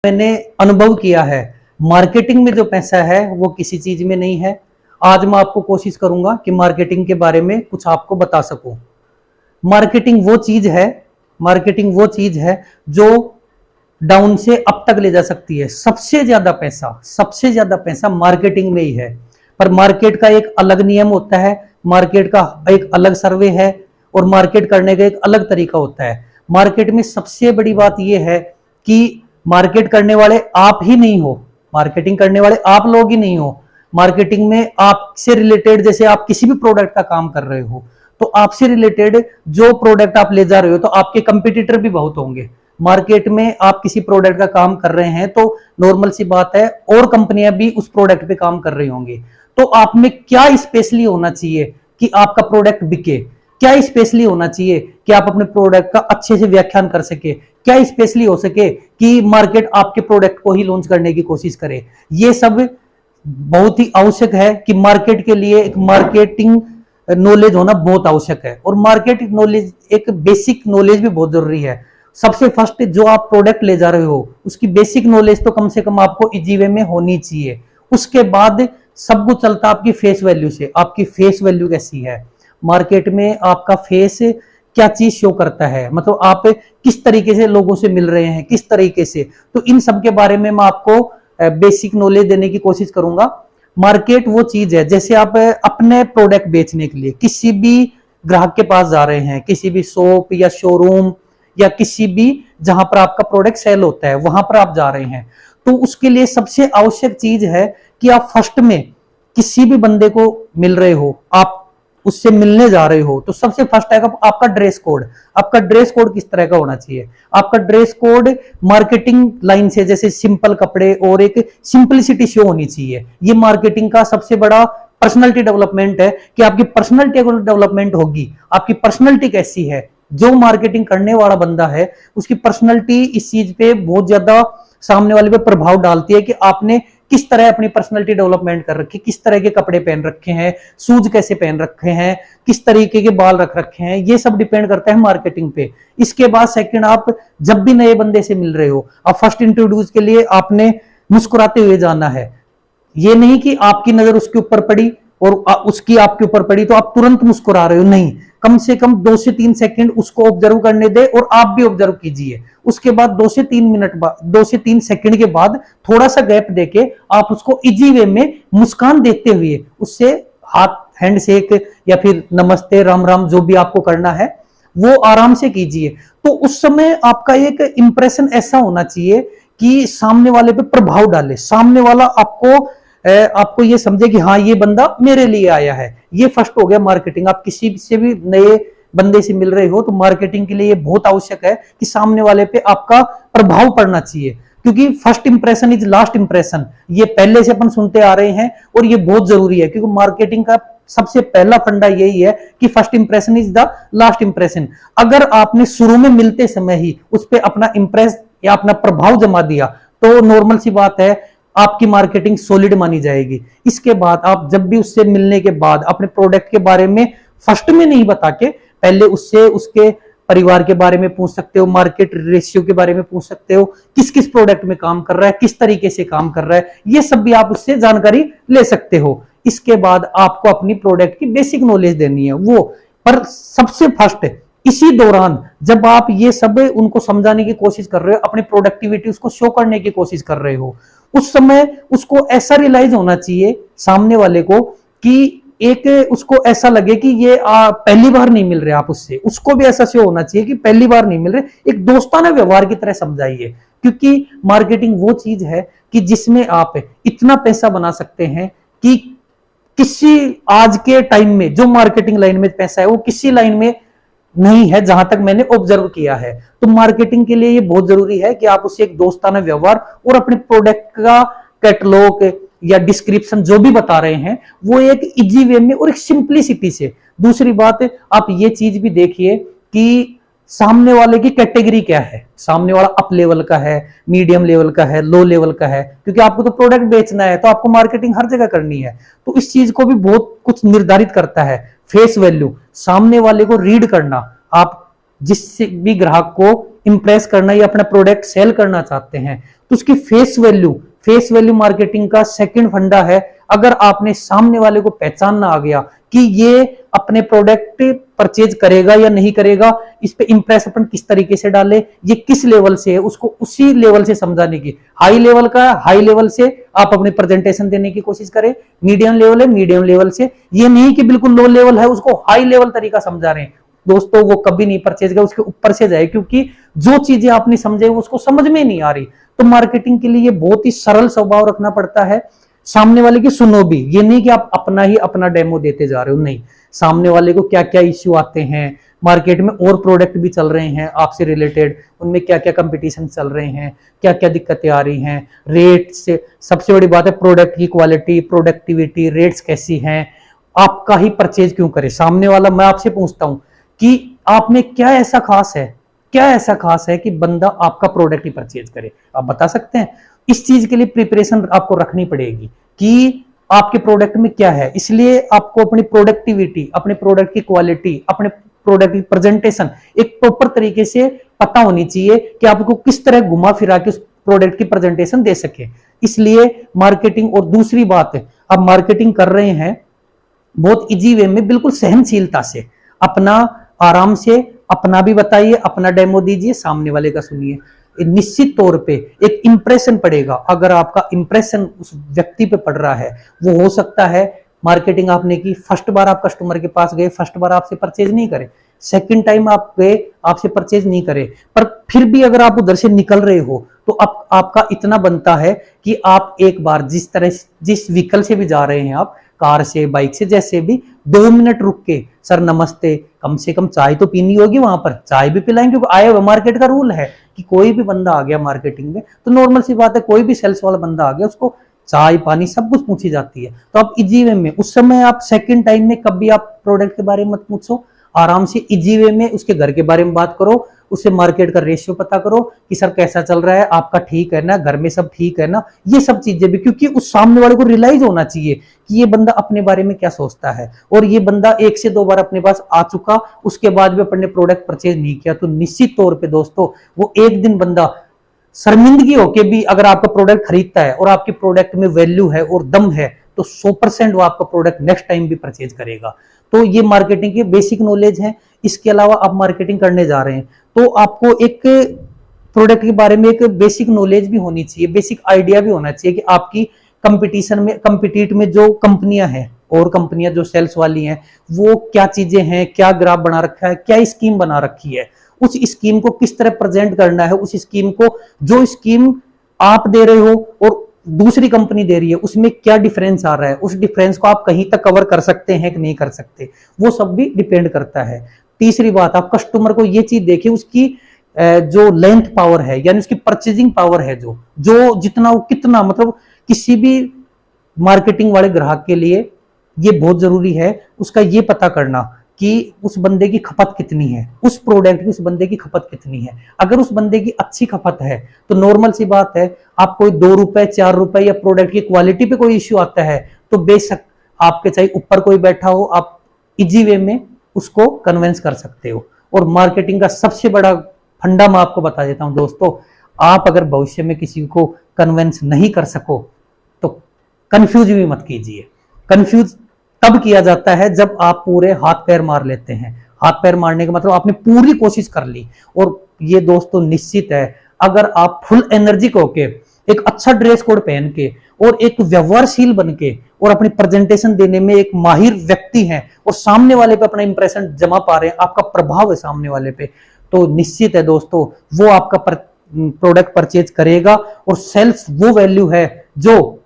मैंने अनुभव किया है, मार्केटिंग में जो पैसा है वो किसी चीज में नहीं है। आज मैं आपको कोशिश करूंगा कि मार्केटिंग के बारे में कुछ आपको बता सकूं। मार्केटिंग वो चीज है, मार्केटिंग वो चीज है जो डाउन से अप तक ले जा सकती है। सबसे ज्यादा पैसा मार्केटिंग में ही है। पर मार्केट का एक अलग नियम होता है, मार्केट का एक अलग सर्वे है और मार्केट करने का एक अलग तरीका होता है। मार्केट में सबसे बड़ी बात यह है कि मार्केट करने वाले आप ही नहीं हो, मार्केटिंग करने वाले आप लोग ही नहीं हो। मार्केटिंग में आपसे रिलेटेड, जैसे आप किसी भी प्रोडक्ट का काम कर रहे हो तो आपसे रिलेटेड जो प्रोडक्ट आप ले जा रहे हो तो आपके कंपटीटर भी बहुत होंगे। मार्केट में आप किसी प्रोडक्ट का काम कर रहे हैं तो नॉर्मल सी बात है और कंपनियां भी उस प्रोडक्ट पे काम कर रही होंगी। तो आप में क्या स्पेशली होना चाहिए कि आपका प्रोडक्ट बिके, क्या स्पेशली होना चाहिए कि आप अपने प्रोडक्ट का अच्छे से व्याख्यान कर सके, क्या स्पेशली हो सके कि मार्केट आपके प्रोडक्ट को ही लॉन्च करने की कोशिश करे। ये सब बहुत ही आवश्यक है कि मार्केट के लिए एक मार्केटिंग नॉलेज होना बहुत आवश्यक है। और मार्केटिंग नॉलेज, एक बेसिक नॉलेज भी बहुत जरूरी है। सबसे फर्स्ट जो आप प्रोडक्ट ले जा रहे हो उसकी बेसिक नॉलेज तो कम से कम आपको इजी वे में होनी चाहिए। उसके बाद सब कुछ चलता आपकी फेस वैल्यू से। आपकी फेस वैल्यू कैसी है, मार्केट में आपका फेस क्या चीज शो करता है, मतलब आप किस तरीके से लोगों से मिल रहे हैं, किस तरीके से। तो इन सब के बारे में मैं आपको बेसिक नॉलेज देने की कोशिश करूंगा। मार्केट वो चीज है, जैसे आप अपने प्रोडक्ट बेचने के लिए किसी भी ग्राहक के पास जा रहे हैं, किसी भी शॉप या शोरूम या किसी भी जहां पर आपका प्रोडक्ट सेल होता है वहां पर आप जा रहे हैं, तो उसके लिए सबसे आवश्यक चीज है कि आप फर्स्ट में किसी भी बंदे को मिल रहे हो, आप उससे मिलने जा रहे हो, तो सबसे फर्स्ट आएगा आपका ड्रेस कोड। आपका ड्रेस कोड किस तरह का होना चाहिए? आपका ड्रेस कोड मार्केटिंग लाइन से, जैसे सिंपल कपड़े और एक सिंपलिसिटी शो होनी चाहिए। ये मार्केटिंग का सबसे बड़ा पर्सनैलिटी डेवलपमेंट है कि आपकी पर्सनैलिटी डेवलपमेंट होगी। आपकी पर्सनैलिटी कैसी है, जो मार्केटिंग करने वाला बंदा है उसकी पर्सनैलिटी इस चीज पे बहुत ज्यादा सामने वाले पे प्रभाव डालती है कि आपने किस तरह अपनी पर्सनैलिटी डेवलपमेंट कर रखी, किस तरह के कपड़े पहन रखे हैं, शूज कैसे पहन रखे हैं, किस तरीके के बाल रख रखे हैं, ये सब डिपेंड करता है मार्केटिंग पे। इसके बाद सेकंड, आप जब भी नए बंदे से मिल रहे हो, आप फर्स्ट इंट्रोड्यूस के लिए आपने मुस्कुराते हुए जाना है। ये नहीं कि आपकी नजर उसके ऊपर पड़ी और उसकी आपके ऊपर पड़ी तो आप तुरंत मुस्कुरा रहे हो, नहीं। कम से कम 2 से 3 सेकंड उसको ऑब्जर्व करने दे और आप भी ऑब्जर्व कीजिए। उसके बाद 2 से 3 मिनट बाद, 2 से 3 सेकंड के बाद थोड़ा सा गैप देके आप उसको इजी वे में मुस्कान देते हुए उससे हाथ हैंड शेक या फिर नमस्ते, राम राम, जो भी आपको करना है वो आराम से कीजिए। तो उस समय आपका एक इंप्रेशन ऐसा होना चाहिए कि सामने वाले पे प्रभाव डाले, सामने वाला आपको ये समझे कि हाँ ये बंदा मेरे लिए आया है। ये फर्स्ट हो गया मार्केटिंग। आप किसी से भी नए बंदे से मिल रहे हो तो मार्केटिंग के लिए ये बहुत आवश्यक है कि सामने वाले पे आपका प्रभाव पड़ना चाहिए, क्योंकि first impression is last impression, ये पहले से अपन सुनते आ रहे हैं और ये बहुत जरूरी है। क्योंकि मार्केटिंग का सबसे पहला फंडा यही है कि first impression is the last impression. अगर आपने शुरू में मिलते समय ही उस पर अपना इंप्रेस या अपना प्रभाव जमा दिया तो नॉर्मल सी बात है आपकी मार्केटिंग सॉलिड मानी जाएगी। इसके बाद आप जब भी उससे मिलने के बाद अपने प्रोडक्ट के बारे में फर्स्ट में नहीं बता के पहले उससे उसके परिवार के बारे में पूछ सकते हो, मार्केट रेशियो के बारे में पूछ सकते हो, किस किस प्रोडक्ट में काम कर रहा है, किस तरीके से काम कर रहा है, ये सब भी आप उससे जानकारी ले सकते हो। इसके बाद आपको अपनी प्रोडक्ट की बेसिक नॉलेज देनी है वो। पर सबसे फर्स्ट इसी दौरान जब आप ये सब उनको समझाने की कोशिश कर रहे हो, अपनी प्रोडक्टिविटी उसको शो करने की कोशिश कर रहे हो, उस समय उसको ऐसा रियलाइज होना चाहिए सामने वाले को कि एक उसको ऐसा लगे कि ये पहली बार नहीं मिल रहे आप उससे, उसको भी ऐसा से होना चाहिए कि पहली बार नहीं मिल रहे, एक दोस्ताना व्यवहार की तरह समझाइए। क्योंकि मार्केटिंग वो चीज है कि जिसमें आप इतना पैसा बना सकते हैं कि किसी आज के टाइम में जो मार्केटिंग लाइन में पैसा है वो किसी लाइन में नहीं है, जहां तक मैंने ऑब्जर्व किया है। तो मार्केटिंग के लिए ये बहुत जरूरी है कि आप उससे एक दोस्ताना व्यवहार और अपने प्रोडक्ट का कैटलॉग या डिस्क्रिप्शन जो भी बता रहे हैं वो एक इजी वे में और एक सिंपलिसिटी से। दूसरी बात, आप ये चीज भी देखिए कि सामने वाले की कैटेगरी क्या है, सामने वाला अप लेवल का है, मीडियम लेवल का है, लो लेवल का है, क्योंकि आपको तो प्रोडक्ट बेचना है तो आपको मार्केटिंग हर जगह करनी है। तो इस चीज को भी बहुत कुछ निर्धारित करता है। फेस वैल्यू, सामने वाले को रीड करना, आप जिससे भी ग्राहक को इंप्रेस करना या अपना प्रोडक्ट सेल करना चाहते हैं, तो उसकी फेस वैल्यू मार्केटिंग का सेकंड फंडा है। अगर आपने सामने वाले को पहचानना आ गया कि ये अपने प्रोडक्ट परचेज करेगा या नहीं करेगा, इस पे इंप्रेस अपन किस तरीके से डाले, ये किस लेवल से है, उसको उसी लेवल से समझाने की, हाई लेवल से आप अपने प्रेजेंटेशन देने की कोशिश करें। मीडियम लेवल है, मीडियम लेवल से, ये नहीं कि बिल्कुल लो लेवल है उसको हाई लेवल तरीका समझा रहे हैं दोस्तों, वो कभी नहीं परचेज करेगा, उसके ऊपर से जाए, क्योंकि जो चीजें आपने समझे उसको समझ में नहीं आ रही। तो मार्केटिंग के लिए बहुत ही सरल स्वभाव रखना पड़ता है। सामने वाले की सुनो भी, ये नहीं कि आप अपना डेमो देते जा रहे हो, नहीं, सामने वाले को क्या क्या इश्यू आते हैं, मार्केट में और प्रोडक्ट भी चल रहे हैं आपसे रिलेटेड, उनमें क्या क्या कंपटीशन चल रहे हैं, क्या क्या दिक्कतें आ रही हैं, रेट से सबसे बड़ी बात है, प्रोडक्ट की क्वालिटी, प्रोडक्टिविटी, रेट्स कैसी हैं, आपका ही परचेज क्यों करे सामने वाला। मैं आपसे पूछता हूं कि आप में क्या ऐसा खास है कि बंदा आपका प्रोडक्ट ही परचेज करे, आप बता सकते हैं? इस चीज के लिए प्रिपरेशन आपको रखनी पड़ेगी कि आपके प्रोडक्ट में क्या है। इसलिए आपको अपनी प्रोडक्टिविटी, अपने प्रोडक्ट की क्वालिटी, अपने प्रोडक्ट की प्रेजेंटेशन एक प्रॉपर तरीके से पता होनी चाहिए कि आपको किस तरह घुमा फिरा के उस प्रोडक्ट की प्रेजेंटेशन दे सके। इसलिए मार्केटिंग, और दूसरी बात है, आप मार्केटिंग कर रहे हैं बहुत इजी वे में, बिल्कुल सहनशीलता से, अपना आराम से अपना भी बताइए, अपना डेमो दीजिए, सामने वाले का सुनिए। निश्चित तौर पे एक इंप्रेशन पड़ेगा। अगर आपका इंप्रेशन उस व्यक्ति पे पड़ रहा है, वो हो सकता है मार्केटिंग आपने की, फर्स्ट बार आप कस्टमर के पास गए, फर्स्ट बार आपसे परचेज नहीं करे, सेकंड टाइम आप गए आपसे परचेज नहीं करे, पर फिर भी अगर आप उधर से निकल रहे हो तो अब आपका इतना बनता है कि आप एक बार जिस व्हीकल से भी जा रहे हैं, आप कार से, बाइक से, जैसे भी, 2 मिनट रुक के, सर नमस्ते, कम से कम चाय तो पीनी होगी, वहां पर चाय भी पिलाएंगे, क्योंकि आए हुए मार्केट का रूल है कि कोई भी बंदा आ गया मार्केटिंग में तो नॉर्मल सी बात है, कोई भी सेल्स वाला बंदा आ गया उसको चाय पानी सब कुछ पूछी जाती है। तो आप इजी वे में, उस समय आप सेकंड टाइम में कभी आप प्रोडक्ट के बारे में मत पूछो, आराम से इजी वे में उसके घर के बारे में बात करो, उससे मार्केट का रेशियो पता करो कि सर कैसा चल रहा है, आपका ठीक है ना, घर में सब ठीक है ना, ये सब चीजें भी, क्योंकि उस सामने वाले को रियलाइज होना चाहिए कि ये बंदा अपने बारे में क्या सोचता है, और ये बंदा 1 से 2 बार अपने पास आ चुका, उसके बाद भी अपने प्रोडक्ट परचेज नहीं किया, तो निश्चित तौर पर दोस्तों वो एक दिन बंदा शर्मिंदगी होके भी अगर आपका प्रोडक्ट खरीदता है और आपके प्रोडक्ट में वैल्यू है और दम है, तो 100% वो आपका प्रोडक्ट नेक्स्ट टाइम भी परचेज करेगा। तो ये मार्केटिंग की बेसिक नॉलेज है। इसके अलावा आप मार्केटिंग करने जा रहे हैं तो आपको एक प्रोडक्ट के बारे में एक बेसिक नॉलेज भी होनी चाहिए, बेसिक आइडिया भी होना चाहिए कि आपकी कंपटीशन में, कंपिटिट में जो कंपनियां हैं और कंपनियां जो सेल्स वाली हैं, वो क्या चीजें हैं, क्या ग्राफ बना रखा है, क्या स्कीम बना रखी है, उस स्कीम को किस तरह प्रेजेंट करना है, उस स्कीम को, जो स्कीम आप दे रहे हो और दूसरी कंपनी दे रही है, उसमें क्या डिफरेंस आ रहा है, उस डिफरेंस को आप कहीं तक कवर कर सकते हैं कि नहीं कर सकते, वो सब भी डिपेंड करता है। तीसरी बात, आप कस्टमर को ये चीज देखिए, उसकी जो लेंथ पावर है, यानी उसकी परचेजिंग पावर है, जो जितना वो कितना, मतलब किसी भी मार्केटिंग वाले ग्राहक के लिए ये बहुत जरूरी है, उसका ये पता करना कि उस बंदे की खपत कितनी है, उस प्रोडक्ट की उस बंदे की खपत कितनी है। अगर उस बंदे की अच्छी खपत है तो नॉर्मल सी बात है, आप कोई 2 रुपए 4 रुपए या प्रोडक्ट की क्वालिटी पे कोई इश्यू आता है तो बेशक आपके चाहे ऊपर कोई बैठा हो, आप इजी वे में उसको कन्विंस कर सकते हो। और मार्केटिंग का सबसे बड़ा फंडा मैं आपको बता देता हूं दोस्तों, आप अगर भविष्य में किसी को कन्विंस नहीं कर सको तो कंफ्यूज भी मत कीजिए। कंफ्यूज तब किया जाता है जब आप पूरे हाथ पैर मार लेते हैं। हाथ पैर मारने का मतलब आपने पूरी कोशिश कर ली, और ये दोस्तों निश्चित है, अगर आप फुल एनर्जिक होके, एक अच्छा ड्रेस कोड पहन के और एक व्यवहारशील बन के और अपनी प्रेजेंटेशन देने में एक माहिर व्यक्ति हैं और सामने वाले पे अपना इंप्रेशन जमा पा रहे हैं, आपका प्रभाव है सामने वाले पे, तो निश्चित है दोस्तों वो आपका प्रोडक्ट परचेज करेगा। और सेल्स वो वैल्यू है जो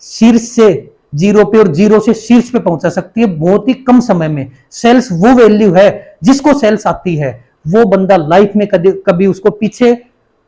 शीर्ष से जीरो पे और जीरो से शीर्ष पे पहुंचा सकती है बहुत ही कम समय में। सेल्स वो वैल्यू है, जिसको सेल्स आती है वो बंदा लाइफ में कभी उसको पीछे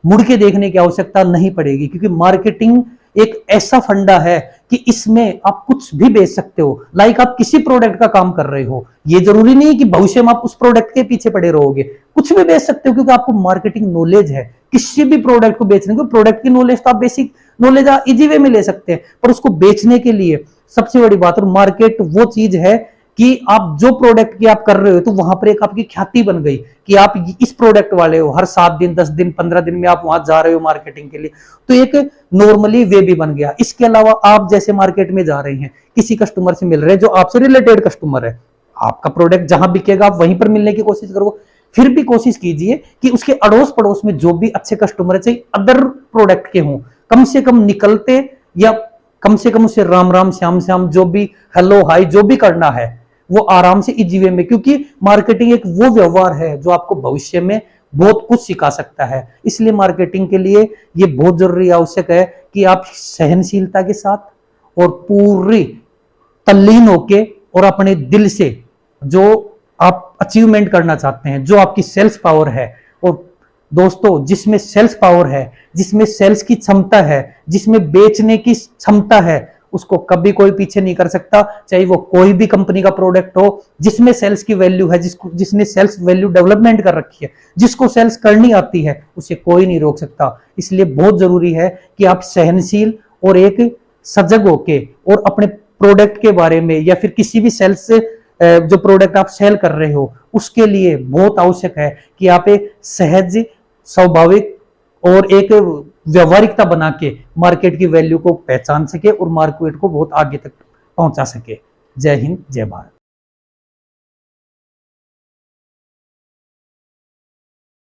मुड़ के देखने की आवश्यकता नहीं पड़ेगी, क्योंकि मार्केटिंग एक ऐसा फंडा है कि इसमें आप कुछ भी बेच सकते हो। लाइक आप किसी प्रोडक्ट का काम कर रहे हो, ये जरूरी नहीं कि भविष्य में आप उस प्रोडक्ट के पीछे पड़े रहोगे, कुछ भी बेच सकते हो, क्योंकि आपको मार्केटिंग नॉलेज है। किसी भी प्रोडक्ट को बेचने को, प्रोडक्ट की नॉलेज तो आप बेसिक नॉलेज इजी वे में ले सकते हैं, पर उसको बेचने के लिए सबसे बड़ी बात, और मार्केट वो चीज है कि आप जो प्रोडक्ट की आप कर रहे हो तो वहां पर एक आपकी ख्याति बन गई कि आप इस प्रोडक्ट वाले हो, हर 7 दिन 10 दिन 15 दिन में आप वहां जा रहे हो मार्केटिंग के लिए, तो एक नॉर्मली वे भी बन गया। इसके अलावा आप जैसे मार्केट में जा रहे हैं, किसी कस्टमर से मिल रहे हैं जो आपसे रिलेटेड कस्टमर है, आपका प्रोडक्ट जहां बिकेगा आप वहीं पर मिलने की कोशिश करो, फिर भी कोशिश कीजिए कि उसके अड़ोस पड़ोस में जो भी अच्छे कस्टमर है, चाहे अदर प्रोडक्ट के हों, कम से कम निकलते या कम से कम उसे राम राम श्याम श्याम जो भी हेलो हाय जो भी करना है वो आराम से इजी वे में, क्योंकि मार्केटिंग एक वो व्यवहार है जो आपको भविष्य में बहुत कुछ सिखा सकता है। इसलिए मार्केटिंग के लिए ये बहुत जरूरी आवश्यक है कि आप सहनशीलता के साथ और पूरी तल्लीन होके और अपने दिल से जो आप अचीवमेंट करना चाहते हैं, जो आपकी सेल्स पावर है, और दोस्तों जिसमें सेल्स पावर है, जिसमें सेल्स की क्षमता है, जिसमें बेचने की क्षमता है, उसको कभी कोई पीछे नहीं कर सकता, चाहे वो कोई भी कंपनी का प्रोडक्ट हो। जिसमें सेल्स की वैल्यू है, जिसने सेल्स वैल्यू डेवलपमेंट कर रखी है, जिसको सेल्स करनी आती है, उसे कोई नहीं रोक सकता। इसलिए बहुत जरूरी है कि आप सहनशील और एक सजग होके और अपने प्रोडक्ट के बारे में या फिर किसी भी सेल्स जो प्रोडक्ट आप सेल कर रहे हो उसके लिए बहुत आवश्यक है कि आप एक सहज, स्वाभाविक और एक व्यवहारिकता बना के मार्केट की वैल्यू को पहचान सके और मार्केट को बहुत आगे तक पहुंचा सके। जय हिंद, जय भारत।